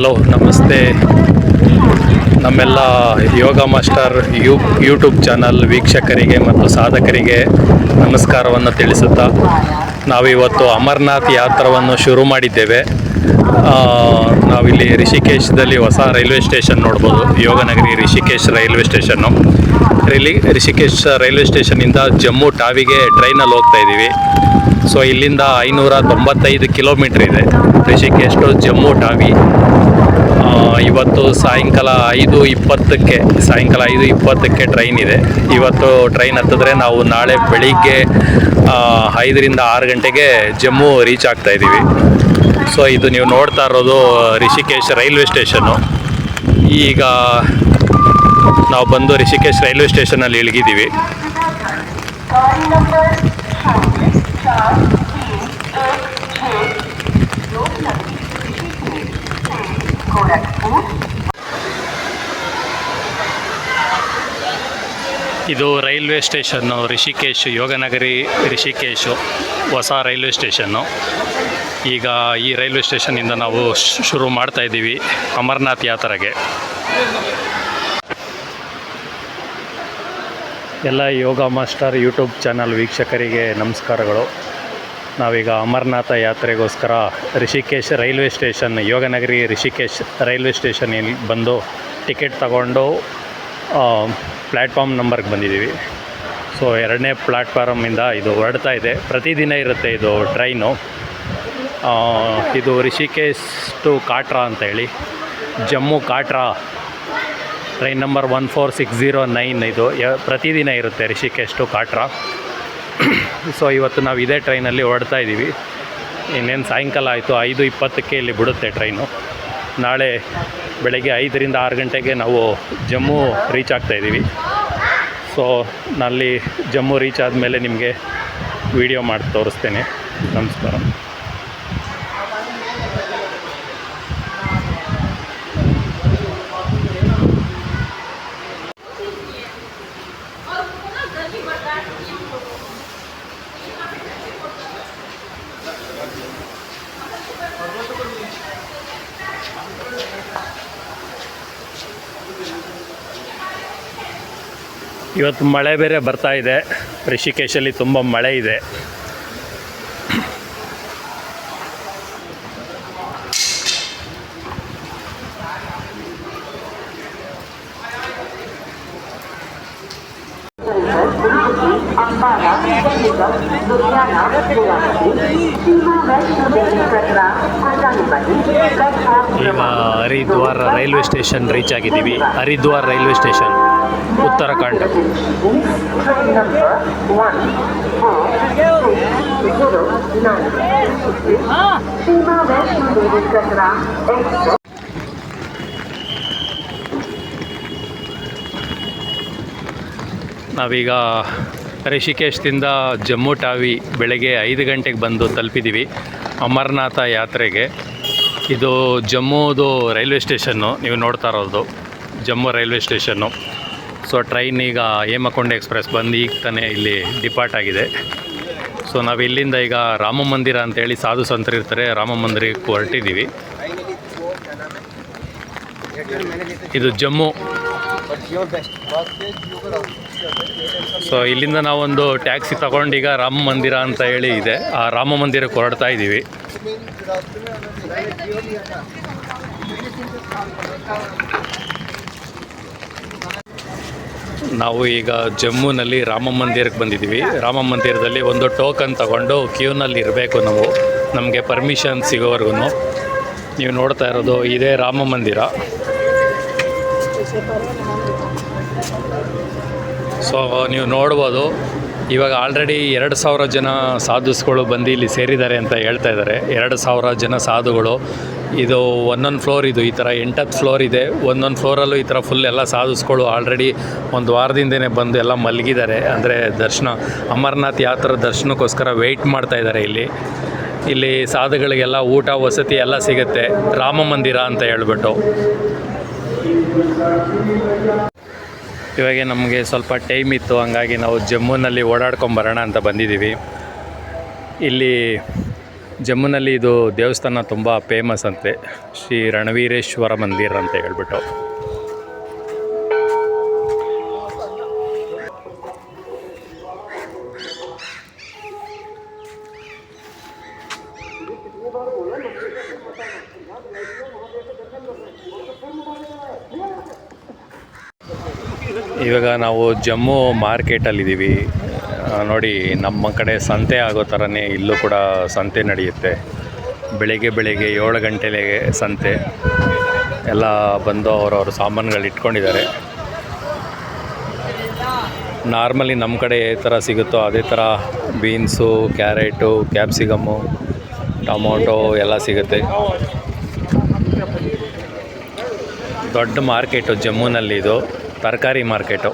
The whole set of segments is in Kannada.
ಹಲೋ ನಮಸ್ತೆ. ನಮ್ಮೆಲ್ಲ ಯೋಗ ಮಾಸ್ಟರ್ ಯೂಟ್ಯೂಬ್ ಚಾನಲ್ ವೀಕ್ಷಕರಿಗೆ ಮತ್ತು ಸಾಧಕರಿಗೆ ನಮಸ್ಕಾರವನ್ನು ತಿಳಿಸುತ್ತಾ ನಾವಿವತ್ತು ಅಮರನಾಥ್ ಯಾತ್ರವನ್ನು ಶುರು ಮಾಡಿದ್ದೇವೆ. ನಾವಿಲ್ಲಿ ರಿಷಿಕೇಶದಲ್ಲಿ ಹೊಸ ರೈಲ್ವೆ ಸ್ಟೇಷನ್ ನೋಡ್ಬೋದು. Yognagari Rishikesh railway station. Rishikesh railway ಸ್ಟೇಷನ್ನಿಂದ ಜಮ್ಮು ಟಾವಿಗೆ ಟ್ರೈನಲ್ಲಿ ಹೋಗ್ತಾ ಇದ್ದೀವಿ. ಸೊ ಇಲ್ಲಿಂದ 595 ಕಿಲೋಮೀಟ್ರ್ ಇದೆ ರಿಷಿಕೇಶ್ ಟು ಜಮ್ಮು ಟಾವಿ. ಇವತ್ತು ಸಾಯಂಕಾಲ 5:20ಕ್ಕೆ ಟ್ರೈನ್ ಇದೆ. ಇವತ್ತು ಟ್ರೈನ್ ಹತ್ತಿದ್ರೆ ನಾವು ನಾಳೆ ಬೆಳಿಗ್ಗೆ 5ರಿಂದ 6 ಗಂಟೆಗೆ ಜಮ್ಮು ರೀಚ್ ಆಗ್ತಾ ಇದ್ದೀವಿ. ಸೊ ಇದು ನೀವು ನೋಡ್ತಾ ಇರೋದು ರಿಷಿಕೇಶ್ ರೈಲ್ವೆ ಸ್ಟೇಷನ್ನು. ಈಗ ನಾವು ಬಂದು ರಿಷಿಕೇಶ್ ರೈಲ್ವೆ ಸ್ಟೇಷನಲ್ಲಿ ಇಳಿಗಿದ್ದೀವಿ. ಇದು ರೈಲ್ವೆ ಸ್ಟೇಷನ್ನು ರಿಷಿಕೇಶ್, ಯೋಗನಗರಿ ರಿಷಿಕೇಶು ಹೊಸ ರೈಲ್ವೆ ಸ್ಟೇಷನ್ನು. ಈಗ ಈ ರೈಲ್ವೆ ಸ್ಟೇಷನ್ನಿಂದ ನಾವು ಶುರು ಮಾಡ್ತಾ ಇದ್ದೀವಿ ಅಮರನಾಥ್ ಯಾತ್ರೆಗೆ. ಎಲ್ಲ ಯೋಗ ಮಾಸ್ಟರ್ ಯೂಟ್ಯೂಬ್ ಚಾನಲ್ ವೀಕ್ಷಕರಿಗೆ ನಮಸ್ಕಾರಗಳು. ನಾವೀಗ ಅಮರನಾಥ ಯಾತ್ರೆಗೋಸ್ಕರ Rishikesh railway station, Yognagari Rishikesh railway ಸ್ಟೇಷನ್ನಲ್ಲಿ ಬಂದು ಟಿಕೆಟ್ ತಗೊಂಡು ಪ್ಲ್ಯಾಟ್ಫಾರ್ಮ್ ನಂಬರ್ಗೆ ಬಂದಿದ್ದೀವಿ. ಸೊ 2ನೇ ಪ್ಲ್ಯಾಟ್ಫಾರ್ಮಿಂದ ಇದು ಹೊರಡ್ತಾ ಇದೆ. ಪ್ರತಿದಿನ ಇರುತ್ತೆ ಇದು ಟ್ರೈನು. ಇದು ರಿಷಿಕೇಶ್ ಟು ಕಾಟ್ರಾ ಅಂತೇಳಿ, ಜಮ್ಮು ಕಾಟ್ರಾ ಟ್ರೈನ್ ನಂಬರ್ 14609. ಇದು ಪ್ರತಿದಿನ ಇರುತ್ತೆ ರಿಷಿಕೇಶ್ ಟು ಕಾಟ್ರಾ. ಸೊ ಇವತ್ತು ನಾವು ಇದೇ ಟ್ರೈನಲ್ಲಿ ಹೊರಡ್ತಾ ಇದ್ದೀವಿ. ಇನ್ನೇನು ಸಾಯಂಕಾಲ ಆಯಿತು, 5:20ಕ್ಕೆ ಇಲ್ಲಿ ಬಿಡುತ್ತೆ ಟ್ರೈನು. ನಾಳೆ ಬೆಳಗ್ಗೆ 5ರಿಂದ 6 ಗಂಟೆಗೆ ನಾವು ಜಮ್ಮು ರೀಚ್ ಆಗ್ತಾಯಿದ್ದೀವಿ. ಸೊ ನಲ್ಲಿ ಜಮ್ಮು ರೀಚ್ ಆದಮೇಲೆ ನಿಮಗೆ ವಿಡಿಯೋ ಮಾಡಿ ತೋರಿಸ್ತೇನೆ. ನಮಸ್ಕಾರ. ಇವತ್ತು ಮಳೆ ಬೇರೆ ಬರ್ತಾ ಇದೆ. ರಿಷಿಕೇಶಲ್ಲಿ ತುಂಬ ಮಳೆ ಇದೆ. ಈಗ ಹರಿದ್ವಾರ್ ರೈಲ್ವೆ ಸ್ಟೇಷನ್ ರೀಚ್ ಆಗಿದ್ದೀವಿ. Haridwar railway station, Uttarakhand. ನಾವೀಗ ರಿಷಿಕೇಶದಿಂದ ಜಮ್ಮು ಟಾವಿ ಬೆಳಗ್ಗೆ 5 ಗಂಟೆಗೆ ಬಂದು ತಲುಪಿದ್ದೀವಿ ಅಮರನಾಥ ಯಾತ್ರೆಗೆ. ಇದು ಜಮ್ಮುದು ರೈಲ್ವೆ ಸ್ಟೇಷನ್ನು, ನೀವು ನೋಡ್ತಾ ಇರೋದು Jammu railway station. So train ಈಗ ಹೇಮಕೊಂಡ ಎಕ್ಸ್ಪ್ರೆಸ್ ಬಂದು ಈಗ ತಾನೇ ಇಲ್ಲಿ ಡಿಪಾರ್ಟ್ ಆಗಿದೆ. ಸೊ ನಾವು ಇಲ್ಲಿಂದ ಈಗ ರಾಮ ಮಂದಿರ ಅಂತೇಳಿ ಸಾಧು ಸಂತರು ಇರ್ತಾರೆ, ರಾಮ ಮಂದಿರಕ್ಕೆ ಹೊರಟಿದ್ದೀವಿ. ಇದು ಜಮ್ಮು. ಸೊ ಇಲ್ಲಿಂದ ನಾವೊಂದು ಟ್ಯಾಕ್ಸಿ ತಗೊಂಡೀಗ ರಾಮ ಮಂದಿರ ಅಂತ ಹೇಳಿ ಇದೆ, ಆ ರಾಮ ಮಂದಿರಕ್ಕೆ ಹೊರಡ್ತಾ ಇದ್ದೀವಿ. ನಾವು ಈಗ ಜಮ್ಮುನಲ್ಲಿ ರಾಮ ಮಂದಿರಕ್ಕೆ ಬಂದಿದ್ದೀವಿ. ರಾಮ ಮಂದಿರದಲ್ಲಿ ಒಂದು ಟೋಕನ್ ತಗೊಂಡು ಕ್ಯೂನಲ್ಲಿ ಇರಬೇಕು ನಾವು, ನಮಗೆ ಪರ್ಮಿಷನ್ ಸಿಗೋವರೆಗೂ. ನೀವು ನೋಡ್ತಾ ಇರೋದು ಇದೇ ರಾಮ ಮಂದಿರ. ಸೊ ನೀವು ನೋಡ್ಬೋದು, ಇವಾಗ ಆಲ್ರೆಡಿ 2,000 ಜನ ಸಾಧುಸ್ಗಳು ಬಂದು ಇಲ್ಲಿ ಸೇರಿದ್ದಾರೆ ಅಂತ ಹೇಳ್ತಾ ಇದ್ದಾರೆ. 2,000 ಜನ ಸಾಧುಗಳು. ಇದು ಒಂದೊಂದು ಫ್ಲೋರ್, ಇದು ಈ ಥರ 8 ಫ್ಲೋರ್ ಇದೆ. ಒಂದೊಂದು ಫ್ಲೋರಲ್ಲೂ ಈ ಥರ ಫುಲ್ ಎಲ್ಲ ಸಾಧುಸ್ಗಳು ಆಲ್ರೆಡಿ ಒಂದು ವಾರದಿಂದನೇ ಬಂದು ಎಲ್ಲ ಮಲಗಿದ್ದಾರೆ. ಅಂದರೆ ಅಮರನಾಥ್ ಯಾತ್ರೆ ದರ್ಶನಕ್ಕೋಸ್ಕರ ವೆಯ್ಟ್ ಮಾಡ್ತಾ ಇದ್ದಾರೆ. ಇಲ್ಲಿ ಸಾಧುಗಳಿಗೆಲ್ಲ ಊಟ ವಸತಿ ಎಲ್ಲ ಸಿಗುತ್ತೆ, ರಾಮ ಮಂದಿರ ಅಂತ ಹೇಳ್ಬಿಟ್ಟು. ಇವಾಗ ನಮಗೆ ಸ್ವಲ್ಪ ಟೈಮ್ ಇತ್ತು, ಹಂಗಾಗಿ ನಾವು ಜಮ್ಮುನಲ್ಲಿ ಓಡಾಡ್ಕೊಂಬರೋಣ ಅಂತ ಬಂದಿದ್ದೀವಿ. ಇಲ್ಲಿ ಜಮ್ಮುನಲ್ಲಿ ಇದು ದೇವಸ್ಥಾನ ತುಂಬ ಫೇಮಸ್ ಅಂತೆ, ಶ್ರೀ ರಣವೀರೇಶ್ವರ ಮಂದಿರ ಅಂತ ಹೇಳ್ಬಿಟ್ಟು. ಇವಾಗ ನಾವು ಜಮ್ಮು ಮಾರ್ಕೆಟಲ್ಲಿದ್ದೀವಿ ನೋಡಿ. ನಮ್ಮ ಕಡೆ ಸಂತೆ ಆಗೋ ಥರನೇ ಇಲ್ಲೂ ಕೂಡ ಸಂತೆ ನಡೆಯುತ್ತೆ. ಬೆಳಗ್ಗೆ 7 ಗಂಟೆಗೆ ಸಂತೆ. ಎಲ್ಲ ಬಂದು ಅವರವ್ರ ಸಾಮಾನುಗಳು ಇಟ್ಕೊಂಡಿದ್ದಾರೆ. ನಾರ್ಮಲಿ ನಮ್ಮ ಕಡೆ ಯಾವ ಥರ ಸಿಗುತ್ತೋ ಅದೇ ಥರ ಬೀನ್ಸು, ಕ್ಯಾರೆಟು, ಕ್ಯಾಪ್ಸಿಕಮ್ಮು, ಟೊಮೊಟೊ ಎಲ್ಲ ಸಿಗುತ್ತೆ. ದೊಡ್ಡ ಮಾರ್ಕೆಟು ಜಮ್ಮುನಲ್ಲಿ, ಇದು ತರಕಾರಿ ಮಾರ್ಕೆಟು.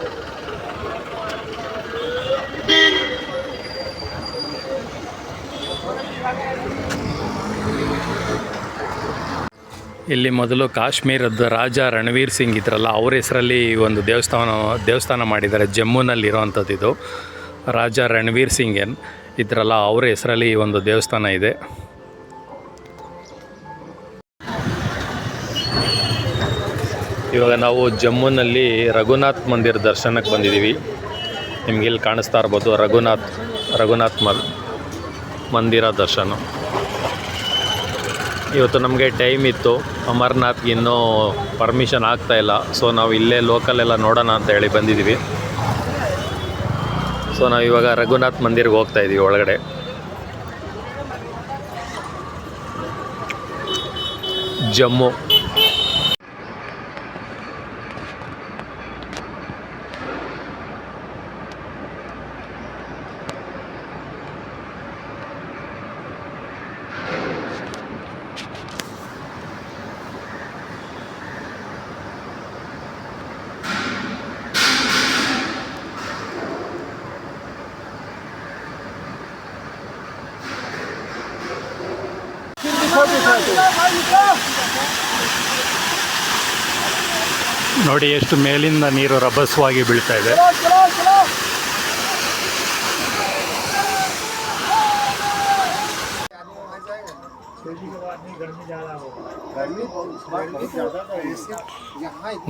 ಇಲ್ಲಿ ಮೊದಲು ಕಾಶ್ಮೀರದ ರಾಜ ರಣವೀರ್ ಸಿಂಗ್ ಇದ್ರಲ್ಲ, ಅವ್ರ ಹೆಸರಲ್ಲಿ ಒಂದು ದೇವಸ್ಥಾನ ಮಾಡಿದ್ದಾರೆ. ಜಮ್ಮುನಲ್ಲಿರೋವಂಥದ್ದು ಇದು. ರಾಜ ರಣವೀರ್ ಸಿಂಗ್ ಇದ್ರಲ್ಲ, ಅವ್ರ ಹೆಸರಲ್ಲಿ ಈ ಒಂದು ದೇವಸ್ಥಾನ ಇದೆ. ಇವಾಗ ನಾವು ಜಮ್ಮುನಲ್ಲಿ ರಘುನಾಥ್ ಮಂದಿರ ದರ್ಶನಕ್ಕೆ ಬಂದಿದ್ದೀವಿ. ನಿಮ್ಗೆ ಇಲ್ಲಿ ಕಾಣಿಸ್ತಾ ಇರ್ಬೋದು ರಘುನಾಥ್ ಮಂದಿರ ದರ್ಶನ. ಇವತ್ತು ನಮಗೆ ಟೈಮ್ ಇತ್ತು, ಅಮರ್ನಾಥ್ಗೆ ಇನ್ನೂ ಪರ್ಮಿಷನ್ ಆಗ್ತಾಯಿಲ್ಲ. ಸೊ ನಾವು ಇಲ್ಲೇ ಲೋಕಲೆಲ್ಲ ನೋಡೋಣ ಅಂತ ಹೇಳಿ ಬಂದಿದ್ದೀವಿ. ಸೊ ನಾವು ಇವಾಗ ರಘುನಾಥ್ ಮಂದಿರ್ಗೆ ಹೋಗ್ತಾಯಿದ್ದೀವಿ ಒಳಗಡೆ. ಜಮ್ಮು. ನೋಡಿ ಎಷ್ಟು ಮೇಲಿಂದ ನೀರು ರಭಸವಾಗಿ ಬೀಳ್ತಾ ಇದೆ.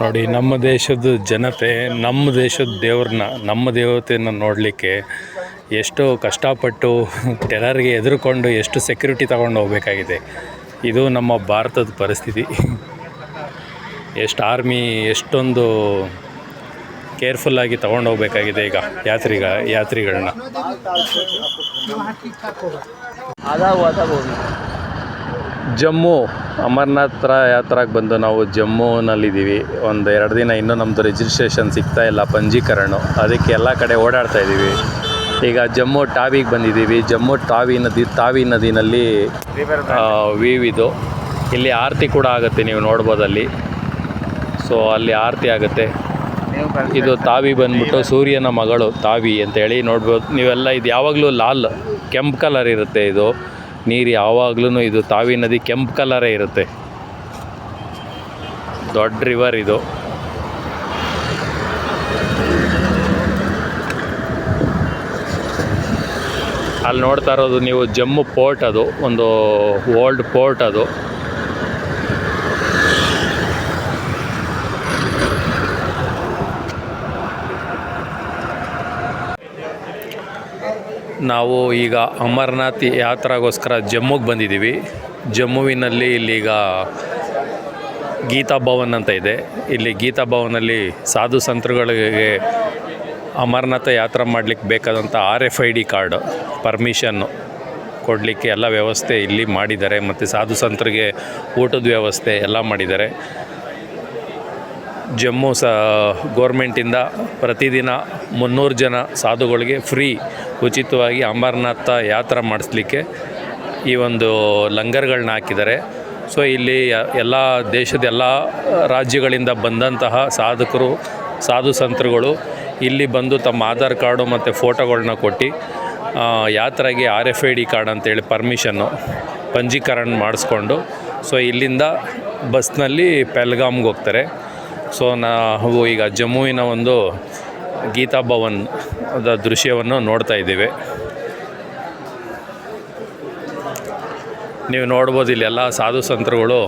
ನೋಡಿ ನಮ್ಮ ದೇಶದ ಜನತೆ ನಮ್ಮ ದೇಶದ ದೇವ್ರನ್ನ, ನಮ್ಮ ದೇವತೆಯನ್ನು ನೋಡಲಿಕ್ಕೆ ಎಷ್ಟು ಕಷ್ಟಪಟ್ಟು ಟೆರರ್ಗೆ ಎದುರುಕೊಂಡು ಎಷ್ಟು ಸೆಕ್ಯೂರಿಟಿ ತಗೊಂಡು ಹೋಗಬೇಕಾಗಿದೆ. ಇದು ನಮ್ಮ ಭಾರತದ ಪರಿಸ್ಥಿತಿ. ಎಷ್ಟು ಆರ್ಮಿ ಎಷ್ಟೊಂದು ಕೇರ್ಫುಲ್ಲಾಗಿ ತೊಗೊಂಡು ಹೋಗಬೇಕಾಗಿದೆ ಈಗ ಯಾತ್ರಿಗಳನ್ನ. ಜಮ್ಮು ಅಮರ್ನಾಥ್ ಯಾತ್ರಾಗೆ ಬಂದು ನಾವು ಜಮ್ಮುನಲ್ಲಿದ್ದೀವಿ. ಒಂದು 2 ದಿನ ಇನ್ನೂ ನಮ್ಮದು ರಿಜಿಸ್ಟ್ರೇಷನ್ ಸಿಗ್ತಾಯಿಲ್ಲ, ಪಂಜೀಕರಣ. ಅದಕ್ಕೆ ಎಲ್ಲ ಕಡೆ ಓಡಾಡ್ತಾಯಿದ್ದೀವಿ. ಈಗ ಜಮ್ಮು ಟಾವಿಗೆ ಬಂದಿದ್ದೀವಿ. ಜಮ್ಮು ತಾವಿ ನದಿನಲ್ಲಿ ವೀವ್ ಇದು. ಇಲ್ಲಿ ಆರತಿ ಕೂಡ ಆಗುತ್ತೆ, ನೀವು ನೋಡ್ಬೋದು ಅಲ್ಲಿ. ಸೊ ಅಲ್ಲಿ ಆರತಿ ಆಗುತ್ತೆ. ಇದು ತಾವಿ ಬಂದ್ಬಿಟ್ಟು ಸೂರ್ಯನ ಮಗಳು ತಾವಿ ಅಂತೇಳಿ ನೋಡ್ಬೋದು ನೀವೆಲ್ಲ. ಇದು ಯಾವಾಗಲೂ ಲಾಲ್ ಕೆಂಪು ಕಲರ್ ಇರುತ್ತೆ. ಇದು ನೀರು ಯಾವಾಗಲೂ, ಇದು ತಾವಿ ನದಿ ಕೆಂಪು ಕಲರೇ ಇರುತ್ತೆ. ದೊಡ್ಡ ರಿವರ್ ಇದು. ಅಲ್ಲಿ ನೋಡ್ತಾ ಇರೋದು ನೀವು ಜಮ್ಮು ಪೋರ್ಟ್, ಅದು ಒಂದು ಓಲ್ಡ್ ಪೋರ್ಟ್ ಅದು. ನಾವು ಈಗ ಅಮರ್ನಾಥ್ ಯಾತ್ರಾಗೋಸ್ಕರ ಜಮ್ಮುಗೆ ಬಂದಿದ್ದೀವಿ. ಜಮ್ಮುವಿನಲ್ಲಿ ಇಲ್ಲೀಗ ಗೀತಾ ಭವನ್ ಅಂತ ಇದೆ. ಇಲ್ಲಿ ಗೀತಾ ಭವನಲ್ಲಿ ಸಾಧು ಸಂತರುಗಳಿಗೆ ಅಮರನಾಥ ಯಾತ್ರೆ ಮಾಡಲಿಕ್ಕೆ ಬೇಕಾದಂಥ RFID ಕಾರ್ಡ್ ಪರ್ಮಿಷನ್ನು ಕೊಡಲಿಕ್ಕೆ ಎಲ್ಲ ವ್ಯವಸ್ಥೆ ಇಲ್ಲಿ ಮಾಡಿದ್ದಾರೆ. ಮತ್ತು ಸಾಧು ಸಂತರಿಗೆ ಊಟದ ವ್ಯವಸ್ಥೆ ಎಲ್ಲ ಮಾಡಿದ್ದಾರೆ. ಜಮ್ಮು ಗೋರ್ಮೆಂಟಿಂದ ಪ್ರತಿದಿನ 300 ಜನ ಸಾಧುಗಳಿಗೆ ಫ್ರೀ ಉಚಿತವಾಗಿ ಅಮರನಾಥ ಯಾತ್ರೆ ಮಾಡಿಸ್ಲಿಕ್ಕೆ ಈ ಒಂದು ಲಂಗರ್ಗಳನ್ನ ಹಾಕಿದ್ದಾರೆ. ಸೊ ಇಲ್ಲಿ ಎಲ್ಲ ದೇಶದ ಎಲ್ಲ ರಾಜ್ಯಗಳಿಂದ ಬಂದಂತಹ ಸಾಧು ಸಂತರುಗಳು ಇಲ್ಲಿ ಬಂದು ತಮ್ಮ ಆಧಾರ್ ಕಾರ್ಡು ಮತ್ತು ಫೋಟೋಗಳನ್ನ ಕೊಟ್ಟು ಯಾತ್ರೆಗೆ RFID ಕಾರ್ಡ್ ಅಂತೇಳಿ ಪಂಜೀಕರಣ ಮಾಡಿಸ್ಕೊಂಡು ಸೊ ಇಲ್ಲಿಂದ ಬಸ್ನಲ್ಲಿ ಪೆಹಲ್ಗಾಮ್ಗೆ ಹೋಗ್ತಾರೆ. ಸೊ ನಾವು ಈಗ ಜಮ್ಮುವಿನ ಒಂದು ಗೀತಾ ಭವನ್ ದೃಶ್ಯವನ್ನು ನೋಡ್ತಾ ಇದ್ದೀವಿ. ನೀವು ನೋಡ್ಬೋದು ಇಲ್ಲೆಲ್ಲ ಸಾಧು ಸಂತರುಗಳು,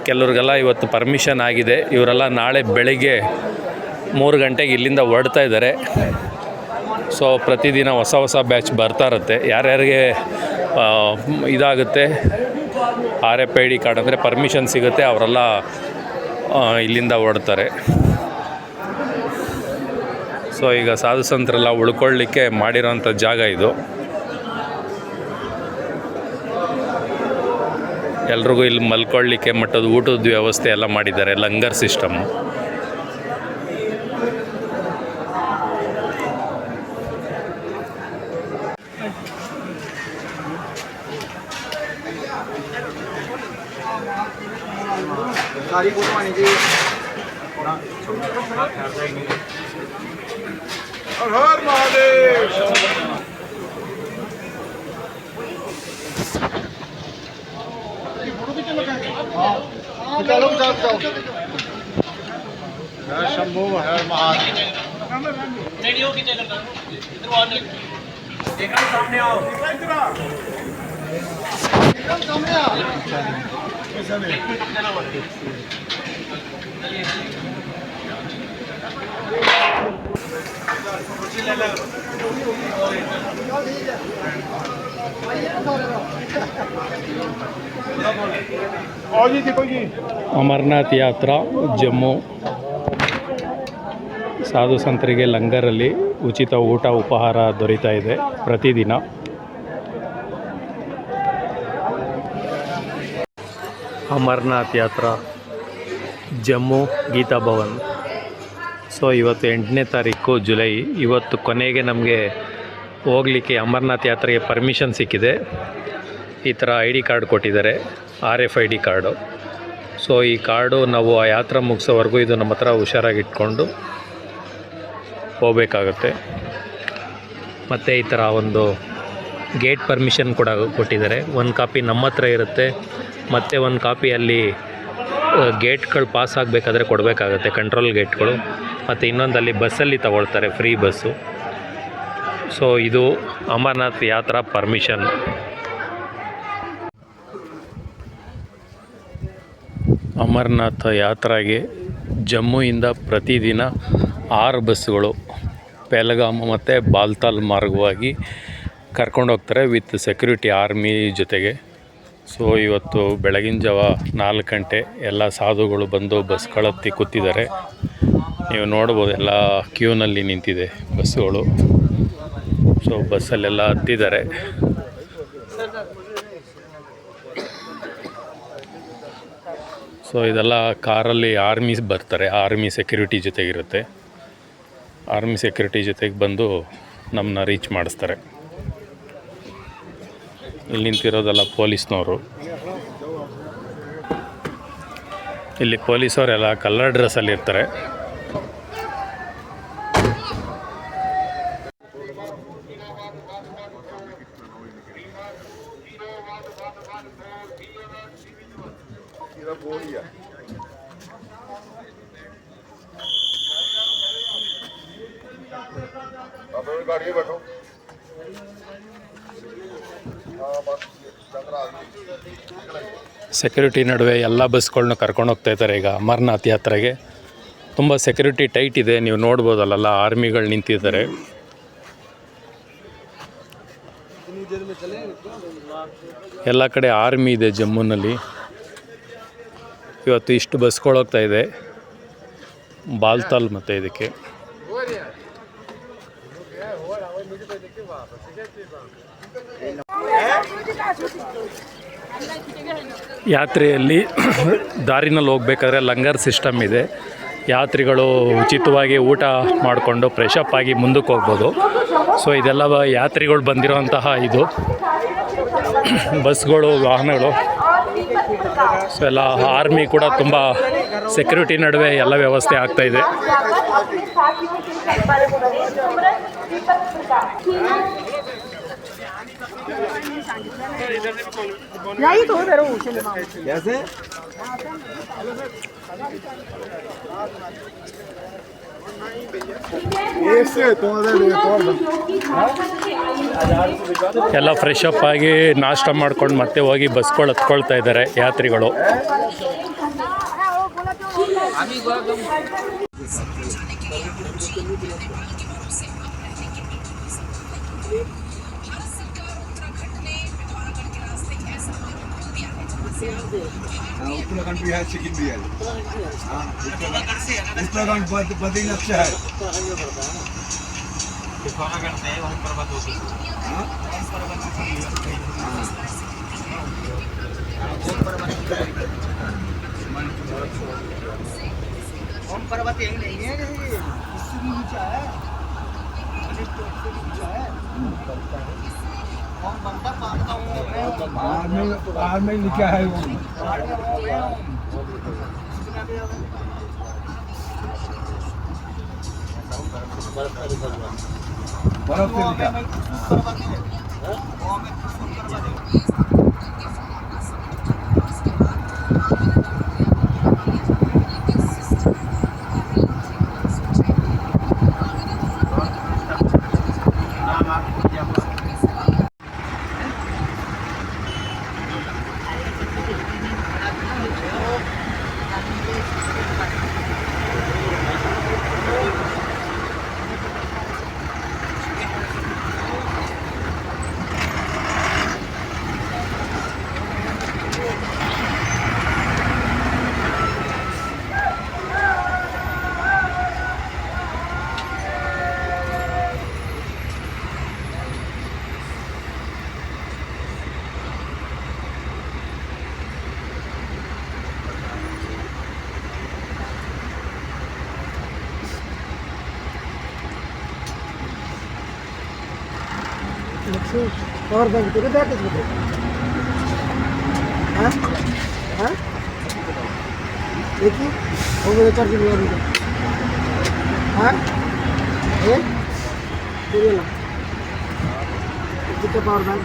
ಕೆಲವ್ರಿಗೆಲ್ಲ ಇವತ್ತು ಪರ್ಮಿಷನ್ ಆಗಿದೆ. ಇವರೆಲ್ಲ ನಾಳೆ ಬೆಳಗ್ಗೆ 3 ಗಂಟೆಗೆ ಇಲ್ಲಿಂದ ಹೊರಡ್ತಾ ಇದ್ದಾರೆ. ಸೊ ಪ್ರತಿದಿನ ಹೊಸ ಬ್ಯಾಚ್ ಬರ್ತಾ ಇರುತ್ತೆ. ಯಾರ್ಯಾರಿಗೆ ಇದಾಗುತ್ತೆ RFID ಕಾರ್ಡ್ ಅಂದರೆ ಪರ್ಮಿಷನ್ ಸಿಗುತ್ತೆ, ಅವರೆಲ್ಲ ಇಲ್ಲಿಂದ ಹೊರಡ್ತಾರೆ. ಸೊ ಈಗ ಸಾಧು ಸಂತರೆಲ್ಲ ಉಳ್ಕೊಳ್ಳಿಕ್ಕೆ ಮಾಡಿರೋಂಥ ಜಾಗ ಇದು. ಎಲ್ರಿಗೂ ಇಲ್ಲಿ ಮಲ್ಕೊಳ್ಳಿಕ್ಕೆ ಮಟ್ಟದ ಊಟದ ವ್ಯವಸ್ಥೆ ಎಲ್ಲ ಮಾಡಿದ್ದಾರೆ, ಲಂಗರ್ ಸಿಸ್ಟಮ್ಮು. हर महादेव। शंभू हर महादेव। रेडियो की जगह इधर सामने आओ, सामने आओ। ಅಮರನಾಥ್ ಯಾತ್ರಾ ಜಮ್ಮು. ಸಾಧು ಸಂತರಿಗೆ ಲಂಗರಲ್ಲಿ ಉಚಿತ ಊಟ ಉಪಹಾರ ದೊರೀತಾ ಇದೆ ಪ್ರತಿದಿನ. ಅಮರನಾಥ್ ಯಾತ್ರಾ ಜಮ್ಮು ಗೀತಾ ಭವನ್. ಸೊ ಇವತ್ತು 8ನೇ ತಾರೀಕು ಜುಲೈ. ಇವತ್ತು ಕೊನೆಗೆ ನಮಗೆ ಹೋಗಲಿಕ್ಕೆ ಅಮರನಾಥ್ ಯಾತ್ರೆಗೆ ಪರ್ಮಿಷನ್ ಸಿಕ್ಕಿದೆ. ಈ ಥರ ID ಕಾರ್ಡ್ ಕೊಟ್ಟಿದ್ದಾರೆ, RFID ಕಾರ್ಡು. ಸೊ ಈ ಕಾರ್ಡು ನಾವು ಆ ಯಾತ್ರೆ ಮುಗಿಸೋವರೆಗೂ ಇದು ನಮ್ಮ ಹತ್ರ ಹುಷಾರಾಗಿಟ್ಕೊಂಡು ಹೋಗಬೇಕಾಗತ್ತೆ. ಮತ್ತು ಈ ಥರ ಒಂದು ಗೇಟ್ ಪರ್ಮಿಷನ್ ಕೂಡ ಕೊಟ್ಟಿದ್ದಾರೆ. ಒಂದು ಕಾಪಿ ನಮ್ಮ ಹತ್ರ ಇರುತ್ತೆ, ಮತ್ತು ಒಂದು ಕಾಪಿ ಅಲ್ಲಿ ಗೇಟ್ಗಳು ಪಾಸ್ ಆಗಬೇಕಾದ್ರೆ ಕೊಡಬೇಕಾಗತ್ತೆ, ಕಂಟ್ರೋಲ್ ಗೇಟ್ಗಳು. ಮತ್ತು ಇನ್ನೊಂದಲ್ಲಿ ಬಸ್ಸಲ್ಲಿ ತಗೊಳ್ತಾರೆ, ಫ್ರೀ ಬಸ್ಸು. ಸೊ ಇದು ಅಮರನಾಥ್ ಯಾತ್ರಾ ಪರ್ಮಿಷನ್. ಅಮರನಾಥ ಯಾತ್ರೆಗೆ ಜಮ್ಮುವಿಂದ ಪ್ರತಿದಿನ 6 ಬಸ್ಸುಗಳು ಪೆಹಲ್ಗಾಮ್ ಮತ್ತು ಬಾಲ್ತಾಲ್ ಮಾರ್ಗವಾಗಿ ಕರ್ಕೊಂಡೋಗ್ತಾರೆ ವಿತ್ ಸೆಕ್ಯೂರಿಟಿ ಆರ್ಮಿ ಜೊತೆಗೆ. ಸೊ ಇವತ್ತು ಬೆಳಗಿನ ಜಾವ 4 ಗಂಟೆ ಎಲ್ಲ ಸಾಧುಗಳು ಬಂದು ಬಸ್ಗಳತ್ತಿ ಕೂತಿದ್ದಾರೆ. ನೀವು ನೋಡ್ಬೋದು ಎಲ್ಲ ಕ್ಯೂನಲ್ಲಿ ನಿಂತಿದೆ ಬಸ್ಸುಗಳು. ಸೊ ಬಸ್ಸಲ್ಲೆಲ್ಲ ಹತ್ತಿದ್ದಾರೆ. ಸೊ ಇದೆಲ್ಲ ಕಾರಲ್ಲಿ ಆರ್ಮೀಸ್ ಬರ್ತಾರೆ, ಆರ್ಮಿ ಸೆಕ್ಯೂರಿಟಿ ಜೊತೆಗಿರುತ್ತೆ. ಆರ್ಮಿ ಸೆಕ್ಯೂರಿಟಿ ಜೊತೆಗೆ ಬಂದು ನಮ್ಮನ್ನ ರೀಚ್ ಮಾಡಿಸ್ತಾರೆ. ಇಲ್ಲಿ ನಿಂತಿರೋದೆಲ್ಲ ಪೊಲೀಸ್ನವರು. ಇಲ್ಲಿ ಪೊಲೀಸವರೆಲ್ಲ ಕಲರ್ ಡ್ರೆಸ್ಸಲ್ಲಿ ಇರ್ತಾರೆ. ಸೆಕ್ಯೂರಿಟಿ ನಡುವೆ ಎಲ್ಲ ಬಸ್ಗಳನ್ನ ಕರ್ಕೊಂಡು ಹೋಗ್ತಾ ಇದ್ದಾರೆ. ಈಗ ಅಮರನಾಥ್ ಯಾತ್ರೆಗೆ ತುಂಬ ಸೆಕ್ಯೂರಿಟಿ ಟೈಟ್ ಇದೆ. ನೀವು ನೋಡ್ಬೋದಲ್ಲ, ಆರ್ಮಿಗಳು ನಿಂತಿದ್ದಾರೆ. ಎಲ್ಲ ಕಡೆ ಆರ್ಮಿ ಇದೆ ಜಮ್ಮುನಲ್ಲಿ. ಇವತ್ತು ಇಷ್ಟು ಬಸ್ಗಳು ಹೋಗ್ತಾ ಇದೆ ಬಾಲ್ತಾಲ್ ಮತ್ತು ಇದಕ್ಕೆ. ಯಾತ್ರೆಯಲ್ಲಿ ದಾರಿನಲ್ಲಿ ಹೋಗ್ಬೇಕಾದ್ರೆ ಲಂಗರ್ ಸಿಸ್ಟಮ್ ಇದೆ. ಯಾತ್ರಿಗಳು ಉಚಿತವಾಗಿ ಊಟ ಮಾಡಿಕೊಂಡು ಫ್ರೆಶಪ್ ಆಗಿ ಮುಂದಕ್ಕೆ ಹೋಗ್ಬೋದು. ಸೊ ಇದೆಲ್ಲ ಯಾತ್ರಿಗಳು ಬಂದಿರೋಂತಹ ಇದು ಬಸ್ಗಳು, ವಾಹನಗಳು. ಸೊ ಎಲ್ಲ ಆರ್ಮಿ ಕೂಡ ತುಂಬ ಸೆಕ್ಯೂರಿಟಿ ನಡುವೆ ಎಲ್ಲ ವ್ಯವಸ್ಥೆ ಆಗ್ತಾಯಿದೆ. Ese, todo de todo. ಎಲ್ಲ ಫ್ರೆಶ್ ಅಪ್ ಆಗಿ ನಾಷ್ಟ ಮಾಡ್ಕೊಂಡು ಮತ್ತೆ ಹೋಗಿ ಬಸ್ಗಳು ಹತ್ಕೊಳ್ತಾ ಇದ್ದಾರೆ ಯಾತ್ರಿಗಳು. उत्तराखंड भी है, सिक्किम भी है. उत्तराखंड बद्रीनाथ से है. ओम पर्वत यही नहीं है, इससे भी ऊंचा है, ओम बनता पाता हूँ बाहर में लिखा है वो. बर्फ से लिखा. पावर बैंक तेरे बैग किस बते? हाँ हाँ देखिए वो मेरे चार्जिंग में अभी हाँ ये पूरी ना कितने पावर बैंक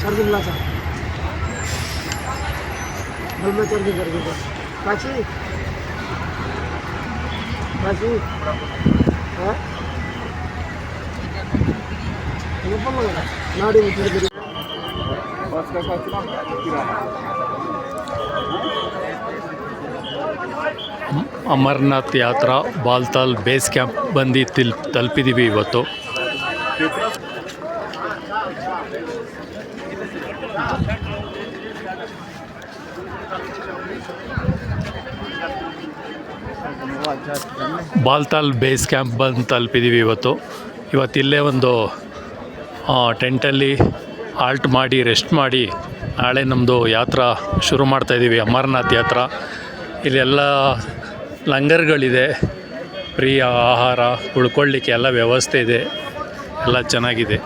चार्जिंग ला चा बल में चार्जिंग कर दूँगा काची काची हाँ ये बोल रहा नाड़ी में तेरे बस का साथ ना ಅಮರ್ನಾಥ್ ಯಾತ್ರಾ ಬಾಲ್ತಾಲ್ ಬೇಸ್ ಕ್ಯಾಂಪ್ ಬಂದು ತಲುಪಿದ್ದೀವಿ ಇವತ್ತು. ಬಾಲ್ತಾಲ್ ಬೇಸ್ ಕ್ಯಾಂಪ್ ಬಂದು ತಲುಪಿದ್ದೀವಿ ಇವತ್ತು. ಇವತ್ತಿಲ್ಲೇ ಒಂದು ಟೆಂಟಲ್ಲಿ ಆಲ್ಟ್ ಮಾಡಿ ರೆಸ್ಟ್ ಮಾಡಿ ನಾಳೆ ನಮ್ಮದು ಯಾತ್ರಾ ಶುರು ಮಾಡ್ತಾಯಿದ್ದೀವಿ, ಅಮರ್ನಾಥ್ ಯಾತ್ರಾ. ಇಲ್ಲೆಲ್ಲ ಲಂಗರ್ಗಳಿದೆ, ಫ್ರೀ ಆಹಾರ ಉಳ್ಕೊಳ್ಳಿಕ್ಕೆ ಎಲ್ಲ ವ್ಯವಸ್ಥೆ ಇದೆ, ಎಲ್ಲ ಚೆನ್ನಾಗಿದೆ.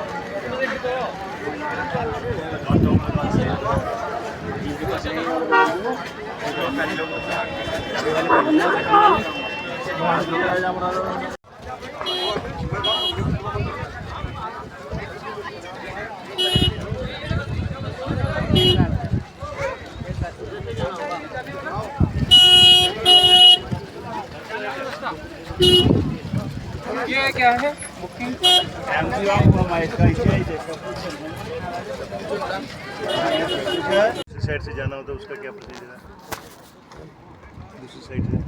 ये क्या है बुकिंग साइड से जाना हो तो उसका क्या प्रोसीजर है? दूसरी साइड से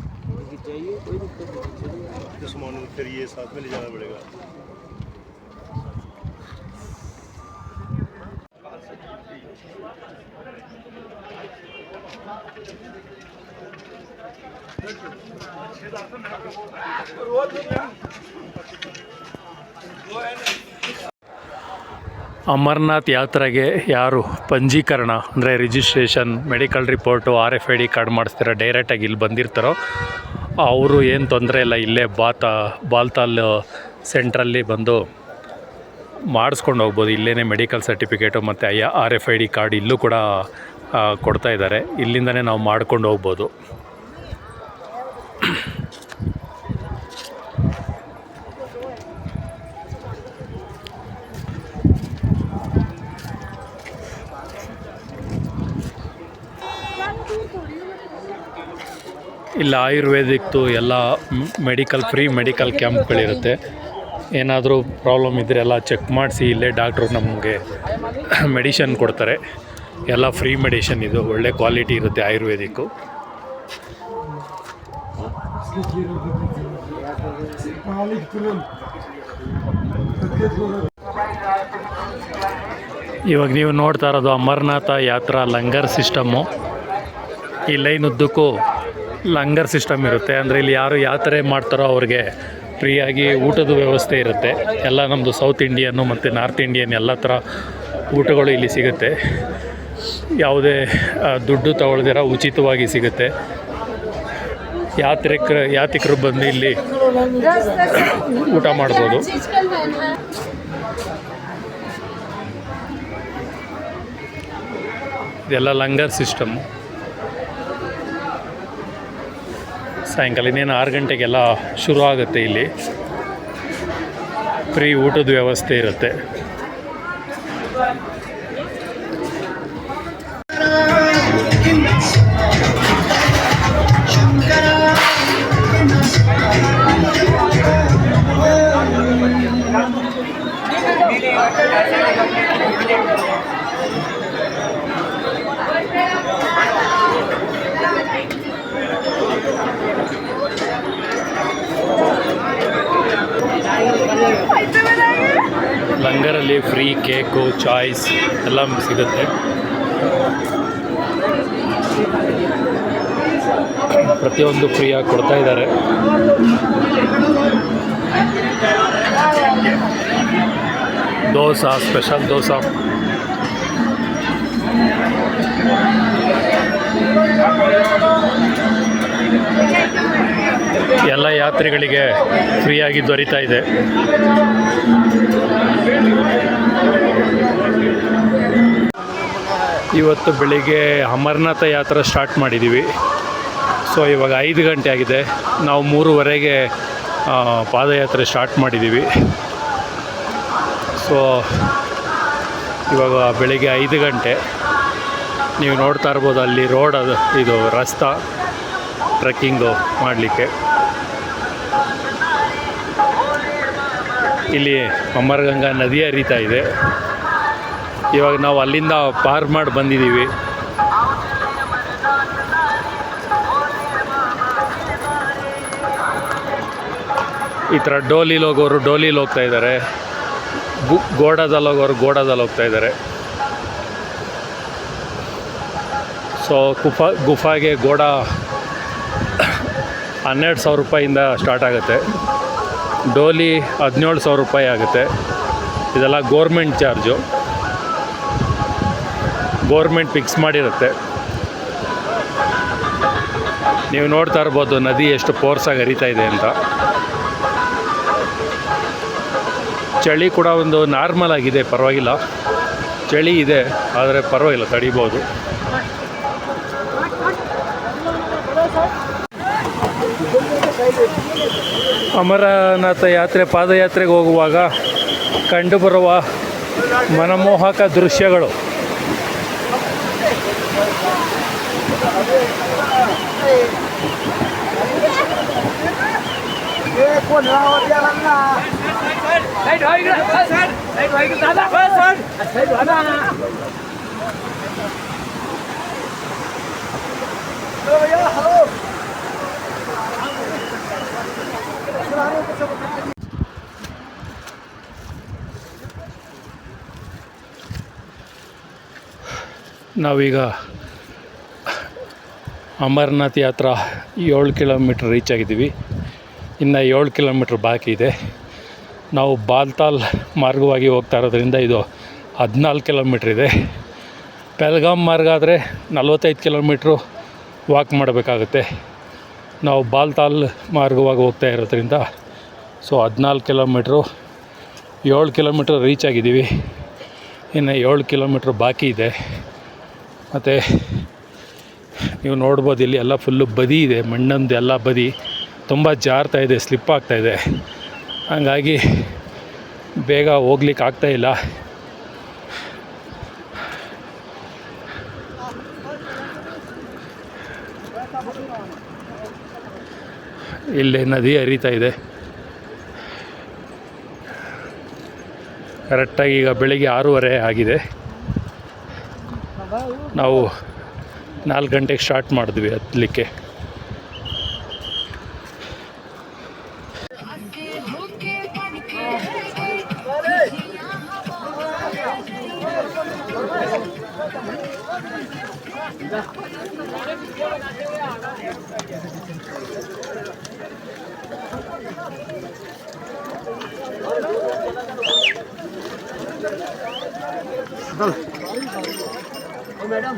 चाहिए कोई दिक्कत नहीं तो सामान फिर ये साथ में ले जाना पड़ेगा. ಅಮರ್ನಾಥ್ ಯಾತ್ರೆಗೆ ಯಾರು ಪಂಜೀಕರಣ ಅಂದರೆ registration, medical report, RFID card ಮಾಡಿಸ್ತೀರ ಡೈರೆಕ್ಟಾಗಿ ಇಲ್ಲಿ ಬಂದಿರ್ತಾರೋ ಅವರು ಏನು ತೊಂದರೆ ಇಲ್ಲ, ಇಲ್ಲೇ ಬಾಲ್ತಾಲ್ ಸೆಂಟ್ರಲ್ಲಿ ಬಂದು ಮಾಡಿಸ್ಕೊಂಡು ಹೋಗ್ಬೋದು. ಇಲ್ಲೇ ಮೆಡಿಕಲ್ ಸರ್ಟಿಫಿಕೇಟು ಮತ್ತು RFID ಕಾರ್ಡ್ ಇಲ್ಲೂ ಕೂಡ ಕೊಡ್ತಾ ಇದ್ದಾರೆ. ಇಲ್ಲಿಂದನೇ ನಾವು ಮಾಡ್ಕೊಂಡು ಹೋಗ್ಬೋದು. ಇಲ್ಲ ಆಯುರ್ವೇದಿಕ್ದು ಎಲ್ಲ ಫ್ರೀ ಮೆಡಿಕಲ್ ಕ್ಯಾಂಪ್ಗಳಿರುತ್ತೆ. ಏನಾದರೂ ಪ್ರಾಬ್ಲಮ್ ಇದ್ದರೆ ಎಲ್ಲ ಚೆಕ್ ಮಾಡಿಸಿ ಇಲ್ಲೇ ಡಾಕ್ಟ್ರು ನಮಗೆ ಮೆಡಿಷನ್ ಕೊಡ್ತಾರೆ. ಎಲ್ಲ ಫ್ರೀ ಮೆಡಿಷನ್, ಇದು ಒಳ್ಳೆ ಕ್ವಾಲಿಟಿ ಇರುತ್ತೆ ಆಯುರ್ವೇದಿಕ್ಕು. ಇವಾಗ ನೀವು ನೋಡ್ತಾ ಇರೋದು ಅಮರನಾಥ ಯಾತ್ರಾ ಲಂಗರ್ ಸಿಸ್ಟಮ್ಮು. ಈ ಲೈನ್ ಉದ್ದಕ್ಕೂ ಲಂಗರ್ ಸಿಸ್ಟಮ್ ಇರುತ್ತೆ. ಅಂದರೆ ಇಲ್ಲಿ ಯಾರು ಯಾತ್ರೆ ಮಾಡ್ತಾರೋ ಅವ್ರಿಗೆ ಫ್ರೀಯಾಗಿ ಊಟದ ವ್ಯವಸ್ಥೆ ಇರುತ್ತೆ. ಎಲ್ಲ ನಮ್ಮದು ಸೌತ್ ಇಂಡಿಯನ್ನು ಮತ್ತು ನಾರ್ತ್ ಇಂಡಿಯನ್ ಎಲ್ಲ ಥರ ಊಟಗಳು ಇಲ್ಲಿ ಸಿಗುತ್ತೆ. ಯಾವುದೇ ದುಡ್ಡು ತಗೊಳ್ದಿರ ಉಚಿತವಾಗಿ ಸಿಗುತ್ತೆ. ಯಾತ್ರಿಕರು ಬಂದು ಇಲ್ಲಿ ಊಟ ಮಾಡ್ಬೋದು. ಇದೆಲ್ಲ ಲಂಗರ್ ಸಿಸ್ಟಮ್ಮು. ಸಾಯಂಕಾಲ ಇನ್ನೇನು 6 ಗಂಟೆಗೆಲ್ಲ ಶುರು ಆಗುತ್ತೆ. ಇಲ್ಲಿ ಫ್ರೀ ಊಟದ ವ್ಯವಸ್ಥೆ ಇರುತ್ತೆ. ಲಂಗರಲ್ಲಿ ಫ್ರೀ ಕೇಕು, ಚಾಯ್ಸ್ ಎಲ್ಲ ಸಿಗುತ್ತೆ. ಪ್ರತಿಯೊಂದು ಫ್ರೀಯಾಗಿ ಕೊಡ್ತಾ ಇದ್ದಾರೆ. ದೋಸೆ, ಸ್ಪೆಷಲ್ ದೋಸೆ. ಎಲ್ಲ ಯಾತ್ರಿಗಳಿಗೆ ಫ್ರೀಯಾಗಿ ದೊರೀತಾ ಇದೆ. ಇವತ್ತು ಬೆಳಿಗ್ಗೆ ಅಮರನಾಥ ಯಾತ್ರೆ ಸ್ಟಾರ್ಟ್ ಮಾಡಿದ್ದೀವಿ. ಸೊ ಇವಾಗ 5 ಗಂಟೆ ಆಗಿದೆ. ನಾವು 3:30ಗೆ ಪಾದಯಾತ್ರೆ ಸ್ಟಾರ್ಟ್ ಮಾಡಿದ್ದೀವಿ. ಸೊ ಇವಾಗ ಬೆಳಿಗ್ಗೆ 5 ಗಂಟೆ. ನೀವು ನೋಡ್ತಾ ಇರ್ಬೋದು ಅಲ್ಲಿ ರೋಡ್, ಇದು ರಸ್ತೆ ಟ್ರೆಕ್ಕಿಂಗು ಮಾಡಲಿಕ್ಕೆ. ಇಲ್ಲಿ ಅಮರಗಂಗಾ ನದಿ ಹರಿತಾ ಇದೆ. ಇವಾಗ ನಾವು ಅಲ್ಲಿಂದ ಪಾರ್ ಮಾಡಿ ಬಂದಿದ್ದೀವಿ. ಈ ಥರ ಡೋಲಿಲಿ ಹೋಗೋರು ಡೋಲಿಲಿ ಹೋಗ್ತಾ ಇದ್ದಾರೆ, ಗೋಡಾದಲ್ಲಿ ಹೋಗೋರು ಗೋಡಾದಲ್ಲಿ ಹೋಗ್ತಾ ಇದ್ದಾರೆ. ಸೊ ಗುಫಾಗೆ ಗೋಡ 12,000 ರೂಪಾಯಿಂದ ಸ್ಟಾರ್ಟ್ ಆಗುತ್ತೆ. ಡೋಲಿ 17,000 ರೂಪಾಯಿ ಆಗುತ್ತೆ. ಇದೆಲ್ಲ ಗೋರ್ಮೆಂಟ್ ಚಾರ್ಜು, ಗೋರ್ಮೆಂಟ್ ಫಿಕ್ಸ್ ಮಾಡಿರುತ್ತೆ. ನೀವು ನೋಡ್ತಾ ಇರ್ಬೋದು ನದಿ ಎಷ್ಟು ಫೋರ್ಸಾಗಿ ಹರಿತಾ ಇದೆ ಅಂತ. ಚಳಿ ಕೂಡ ಒಂದು ನಾರ್ಮಲ್ ಆಗಿದೆ, ಪರವಾಗಿಲ್ಲ. ಚಳಿ ಇದೆ ಆದರೆ ಪರವಾಗಿಲ್ಲ, ತಡಿಬೋದು. ಅಮರನಾಥ ಪಾದಯಾತ್ರೆಗೆ ಹೋಗುವಾಗ ಕಂಡುಬರುವ ಮನಮೋಹಕ ದೃಶ್ಯಗಳು. ನಾವೀಗ ಅಮರನಾಥ ಯಾತ್ರಾ 7 ಕಿಲೋಮೀಟ್ರ್ ರೀಚ್ ಆಗಿದ್ದೀವಿ. ಇನ್ನು 7 ಕಿಲೋಮೀಟ್ರ್ ಬಾಕಿ ಇದೆ. ನಾವು ಬಾಲ್ತಾಲ್ ಮಾರ್ಗವಾಗಿ ಹೋಗ್ತಾ ಇರೋದ್ರಿಂದ ಇದು 14 ಕಿಲೋಮೀಟ್ರ್ ಇದೆ. ಪೆಲ್ಗಾಮ್ ಮಾರ್ಗ ಆದರೆ 45 ಕಿಲೋಮೀಟ್ರು ವಾಕ್ ಮಾಡಬೇಕಾಗುತ್ತೆ. ನಾವು ಬಾಲ್ತಾಲ್ ಮಾರ್ಗವಾಗಿ ಹೋಗ್ತಾ ಇರೋದ್ರಿಂದ ಸೊ 14 ಕಿಲೋಮೀಟ್ರು, 7 ಕಿಲೋಮೀಟ್ರ್ ರೀಚ್ ಆಗಿದ್ದೀವಿ. ಇನ್ನು 7 ಕಿಲೋಮೀಟ್ರ್ ಬಾಕಿ ಇದೆ. ಮತ್ತು ನೀವು ನೋಡ್ಬೋದು ಇಲ್ಲಿ ಎಲ್ಲ ಫುಲ್ಲು ಬದಿ ಇದೆ, ಮಣ್ಣಂದು ಎಲ್ಲ ಬದಿ ತುಂಬ ಜಾರ್ತಾ ಇದೆ, ಸ್ಲಿಪ್ ಆಗ್ತಾಯಿದೆ. ಹಾಗಾಗಿ ಬೇಗ ಹೋಗ್ಲಿಕ್ಕೆ ಆಗ್ತಾಯಿಲ್ಲ. ಇಲ್ಲಿ ನದಿ ಹರಿತಾ ಇದೆ. ಕರೆಕ್ಟಾಗಿ ಈಗ ಬೆಳಿಗ್ಗೆ 6:30 ಆಗಿದೆ. ನಾವು 4 ಗಂಟೆಗೆ ಸ್ಟಾರ್ಟ್ ಮಾಡಿದ್ವಿ ಹತ್ತಲಿಕ್ಕೆ. मैडम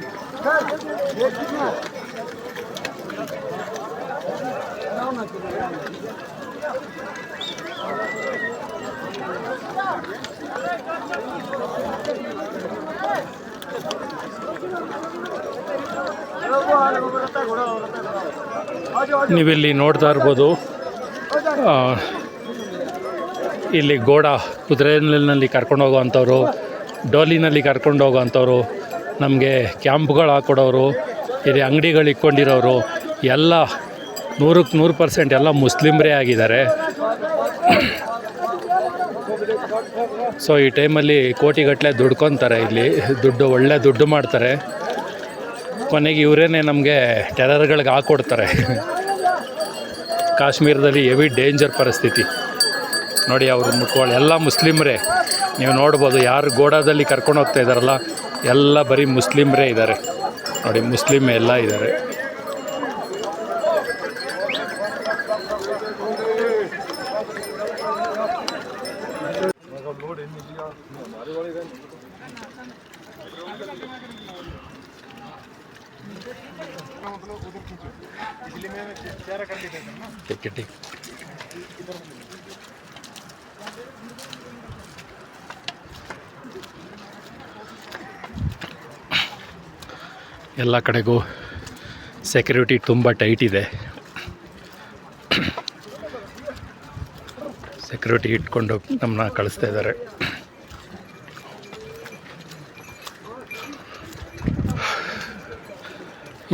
ನೀವಿಲ್ಲಿ ನೋಡ್ತಾ ಇರ್ಬೋದು, ಇಲ್ಲಿ ಗೋಡ ಕುದುರೆನಲ್ಲಿ ಕರ್ಕೊಂಡು ಹೋಗೋವಂಥವ್ರು, ಡೋಲಿನಲ್ಲಿ ಕರ್ಕೊಂಡು ಹೋಗೋವಂಥವ್ರು, ನಮಗೆ ಕ್ಯಾಂಪ್ಗಳು ಹಾಕ್ಕೊಡೋರು, ಇಲ್ಲಿ ಅಂಗಡಿಗಳು ಇಟ್ಕೊಂಡಿರೋರು ಎಲ್ಲ 100% ಎಲ್ಲ ಮುಸ್ಲಿಮ್ರೇ ಆಗಿದ್ದಾರೆ. ಸೊ ಈ ಟೈಮಲ್ಲಿ ಕೋಟಿಗಟ್ಟಲೆ ದುಡ್ಕೊತಾರೆ, ಇಲ್ಲಿ ಒಳ್ಳೆ ದುಡ್ಡು ಮಾಡ್ತಾರೆ. ಕೊನೆಗೆ ಇವರೇನೆ ನಮಗೆ ಟೆರರ್ಗಳಿಗೆ ಹಾಕ್ಕೊಡ್ತಾರೆ. ಕಾಶ್ಮೀರದಲ್ಲಿ ಹೆವಿ ಡೇಂಜರ್ ಪರಿಸ್ಥಿತಿ ನೋಡಿ. ಅವರು ಮುಖಗಳು ಎಲ್ಲ ಮುಸ್ಲಿಮ್ರೇ, ನೀವು ನೋಡ್ಬೋದು. ಯಾರು ಗೋಡಾದಲ್ಲಿ ಕರ್ಕೊಂಡು ಹೋಗ್ತಾ ಇದ್ದಾರಲ್ಲ ಎಲ್ಲ ಬರೀ ಮುಸ್ಲಿಮ್ರೇ ಇದ್ದಾರೆ ನೋಡಿ, ಮುಸ್ಲಿಮ್ ಎಲ್ಲ ಇದ್ದಾರೆ. ಎಲ್ಲ ಕಡೆಗೂ ಸೆಕ್ಯೂರಿಟಿ ತುಂಬ ಟೈಟ್ ಇದೆ. ಸೆಕ್ಯೂರಿಟಿ ಇಟ್ಕೊಂಡು ನಮ್ಮನ್ನ ಕಳಿಸ್ತಾ ಇದ್ದಾರೆ.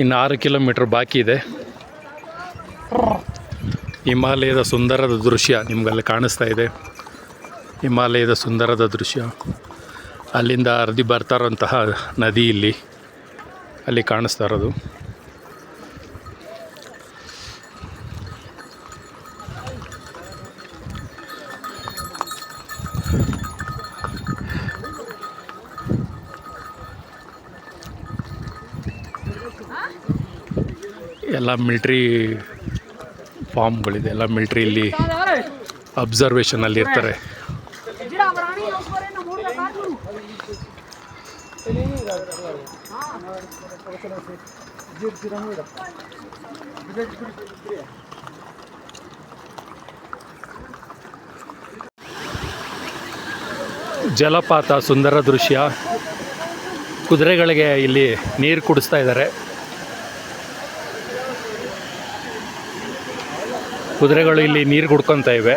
ಇನ್ನು 6 ಕಿಲೋಮೀಟ್ರ್ ಬಾಕಿ ಇದೆ. ಹಿಮಾಲಯದ ಸುಂದರದ ದೃಶ್ಯ ನಿಮಗಲ್ಲಿ ಕಾಣಿಸ್ತಾ ಇದೆ. ಹಿಮಾಲಯದ ಸುಂದರದ ದೃಶ್ಯ, ಅಲ್ಲಿಂದ ಹರಿದು ಬರ್ತಾ ಇರೋಂತಹ ನದಿ ಅಲ್ಲಿ ಕಾಣಿಸ್ತಾ ಇರೋದು. ಎಲ್ಲ ಮಿಲ್ಟ್ರಿ ಫಾರ್ಮ್ಗಳಿದೆ. ಎಲ್ಲ ಮಿಲ್ಟ್ರಿ ಇಲ್ಲಿ ಅಬ್ಸರ್ವೇಷನಲ್ಲಿ ಇರ್ತಾರೆ. ಜಲಪಾತ, ಸುಂದರ ದೃಶ್ಯ. ಕುದುರೆಗಳಿಗೆ ಇಲ್ಲಿ ನೀರು ಕುಡಿಸ್ತಾ ಇದ್ದಾರೆ. ಕುದುರೆಗಳು ಇಲ್ಲಿ ನೀರು ಕುಡ್ಕೊತಾ ಇವೆ.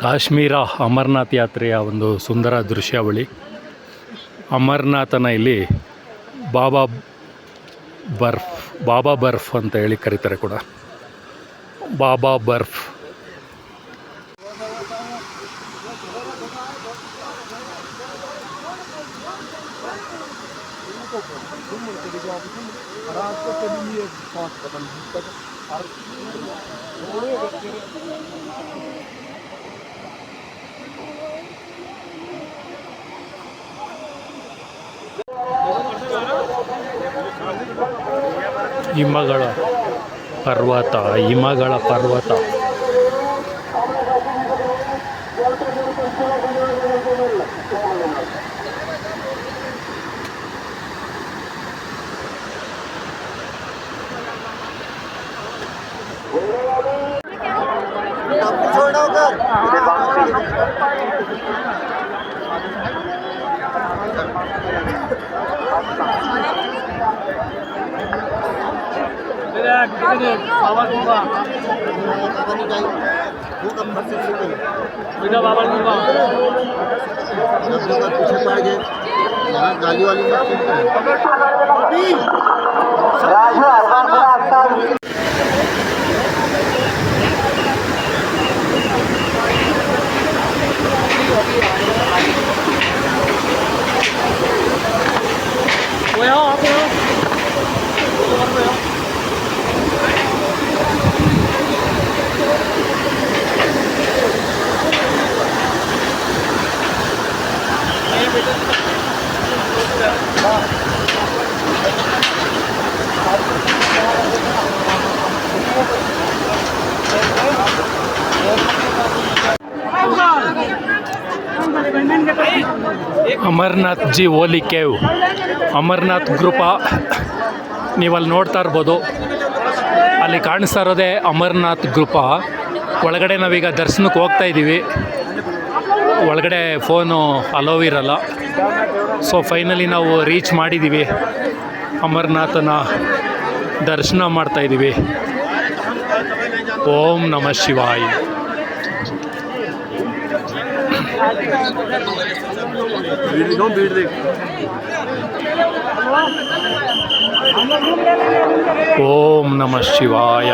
ಕಾಶ್ಮೀರ ಅಮರನಾಥ್ ಯಾತ್ರೆಯ ಒಂದು ಸುಂದರ ದೃಶ್ಯಾವಳಿ. ಅಮರನಾಥನ ಇಲ್ಲಿ ಬಾಬಾ ಬರ್ಫ್ ಅಂತ ಹೇಳಿ ಕರೀತಾರೆ ಕೂಡ, ಬಾಬಾ ಬರ್ಫ್. ಹಿಮಗಳ ಪರ್ವತ. पीछे पड़ गए यहाँ गाली वाली ಅಮರ್ನಾಥ್ ಜಿ ಓಲಿ ಕೇವ್, ಅಮರ್ನಾಥ್ ಗ್ರೂಪ. ನೀವಲ್ಲಿ ನೋಡ್ತಾ ಇರ್ಬೋದು, ಅಲ್ಲಿ ಕಾಣಿಸ್ತಾ ಇರೋದೇ ಅಮರ್ನಾಥ್ ಗ್ರೂಪ. ಒಳಗಡೆ ನಾವೀಗ ದರ್ಶನಕ್ಕೆ ಹೋಗ್ತಾ ಇದ್ದೀವಿ. ಒಳಗಡೆ ಫೋನು ಅಲೋವ್ ಇರಲ್ಲ. ಸೊ ಫೈನಲಿ ನಾವು ರೀಚ್ ಮಾಡಿದ್ದೀವಿ, ಅಮರ್ನಾಥನ ದರ್ಶನ ಮಾಡ್ತಾ ಇದ್ದೀವಿ. ಓಂ ನಮಃ ಶಿವಾಯ. ಓಂ ನಮಃ ಶಿವಾಯ.